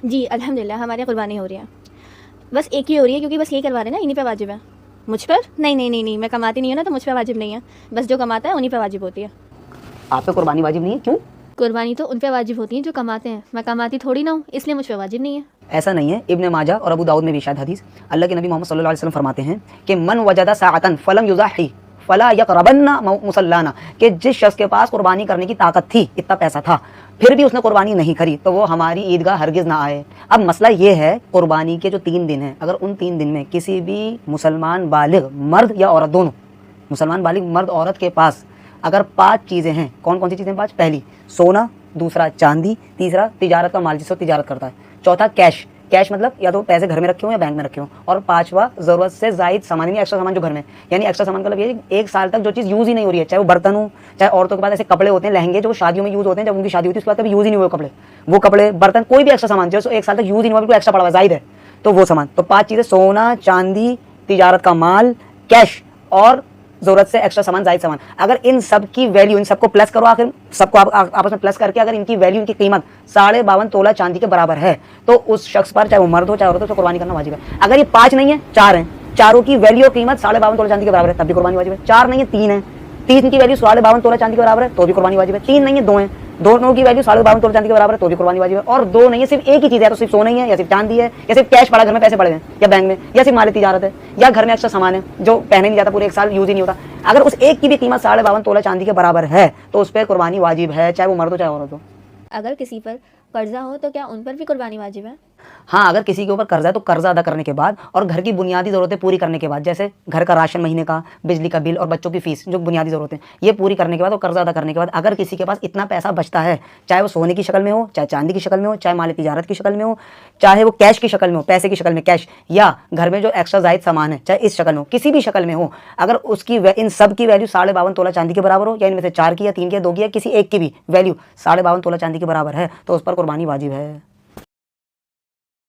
जी अल्हम्दुलिल्लाह हमारे यहाँ कुर्बानी हो रही है। बस एक ही हो रही है क्योंकि बस यही करवा रहे हैं ना, इन्हीं पे वाजिब है। मुझ पर नहीं, मैं कमाती नहीं हूँ ना, तो मुझ पर वाजिब नहीं है। बस जो कमाता है उन्हीं पे वाजिब होती है। आप पे कुर्बानी वाजिब नहीं है, क्यों? कुर्बानी तो उन पे वाजिब होती है जो कमाते हैं, मैं कमाती थोड़ी ना हूँ, इसलिए मुझ पे वाजिब नहीं है। ऐसा नहीं है। इब्न माजा और अबू दाऊद में भी शायद हदीस, अल्लाह के नबी मोहम्मद सल्लल्लाहु अलैहि वसल्लम फरमाते हैं कि मन वजदा साअतन फलम युज़ाही फला यक़रबन्ना मुसल्लाना, कि जिस शख्स के पास कुर्बानी करने की ताकत थी, इतना पैसा था, फिर भी उसने कुर्बानी नहीं करी, तो वो हमारी ईदगाह हरगिज़ ना आए। अब मसला ये है, कुर्बानी के जो 3 दिन हैं, अगर उन 3 दिन में किसी भी मुसलमान बालिग मर्द या औरत, दोनों मुसलमान बालिग मर्द औरत के पास अगर 5 चीज़ें हैं, कौन कौन सी चीज़ें? 5। पहली सोना, दूसरा चांदी, तीसरा तिजारत का माल जिससे तिजारत करता है, चौथा कैश, कैश मतलब या तो पैसे घर में रखे हो या बैंक में रखे हो, और 5वां ज़रूरत से ज़ायद सामान, यानी एक्स्ट्रा सामान जो घर में, यानी एक्स्ट्रा सामान का मतलब ये 1 साल तक जो चीज़ यूज़ ही नहीं हो रही है, चाहे वो बर्तन हो, चाहे औरतों के पास ऐसे कपड़े होते हैं, लहंगे जो शादियों में यूज़ होते हैं, जब उनकी शादी होती है उसके बाद कभी यूज़ ही नहीं हुए कपड़े, वो कपड़े, बर्तन, कोई भी एक्स्ट्रा सामान जो 1 साल तक यूज़ ही नहीं हुआ, बिल्कुल एक्स्ट्रा पड़ा हुआ ज़ायद है, तो वो सामान। तो 5 चीज़ें, सोना, चांदी, तिजारत का माल, कैश और जरूरत से एक्स्ट्रा सामान, जायद सामान। अगर इन सब की वैल्यू, इन सबको प्लस करो, आखिर सबको आपस में प्लस करके अगर इनकी वैल्यू, इनकी कीमत 52.5 तोला चांदी के बराबर है, तो उस शख्स पर, चाहे वो मर्द हो चाहे औरत हो, तो कुर्बानी करना वाजिब है। अगर ये 5 नहीं है, 4 हैं, चारों की वैल्यू और कीमत 52.5 तोला चांदी के बराबर है, तब भी कुर्बानी वाजिब है। 4 नहीं है, 3 है, 3 की वैल्यू 52.5 तोला चांदी के बराबर है, तो भी कुर्बानी वाजिब है। 3 नहीं है, 2 है, दोनों की वैल्यू 52.5 तोला चांदी के बराबर है, तो भी कुर्बानी वाजिब है। और 2 नहीं है, सिर्फ एक ही चीज़ है, तो सिर्फ सोना ही है, या सिर्फ चांदी है, या सिर्फ कैश पड़ा घर में, पैसे पड़े हैं, या बैंक में, या सिर्फ माली तिजारत है, या घर में एक्स्ट्रा सामान है जो पहने नहीं जाता, पूरे 1 साल यूज ही नहीं होता। अगर उस एक की भी कीमत 52.5 तोला चांदी के बराबर है, तो उस पर कुर्बानी वाजिब है, चाहे वो मर्द हो चाहे औरत हो। अगर किसी पर कर्जा हो तो क्या उन पर भी कुर्बानी वाजिब है? हाँ, अगर किसी के ऊपर कर्जा है तो कर्जा अदा करने के बाद और घर की बुनियादी ज़रूरतें पूरी करने के बाद, जैसे घर का राशन महीने का, बिजली का बिल और बच्चों की फीस, जो बुनियादी ज़रूरतें, ये पूरी करने के बाद और कर्जा अदा करने के बाद अगर किसी के पास इतना पैसा बचता है, चाहे वो सोने की शक्ल में हो, चाहे चांदी की शक्ल में हो, चाहे माल तिजारत की शक्ल में हो, चाहे वो कैश की शक्ल में हो, पैसे की शक्ल में कैश, या घर में जो एक्स्ट्रा जायद सामान है, चाहे इस शक्ल में हो, किसी भी शक्ल में हो, अगर उसकी इन सब की वैल्यू 52.5 तोला चांदी के बराबर हो, या इनमें से 4 की या 3 की या 2 की या किसी एक की भी वैल्यू 52.5 तोला चांदी के बराबर है, तो उस पर कुर्बानी वाजिब है।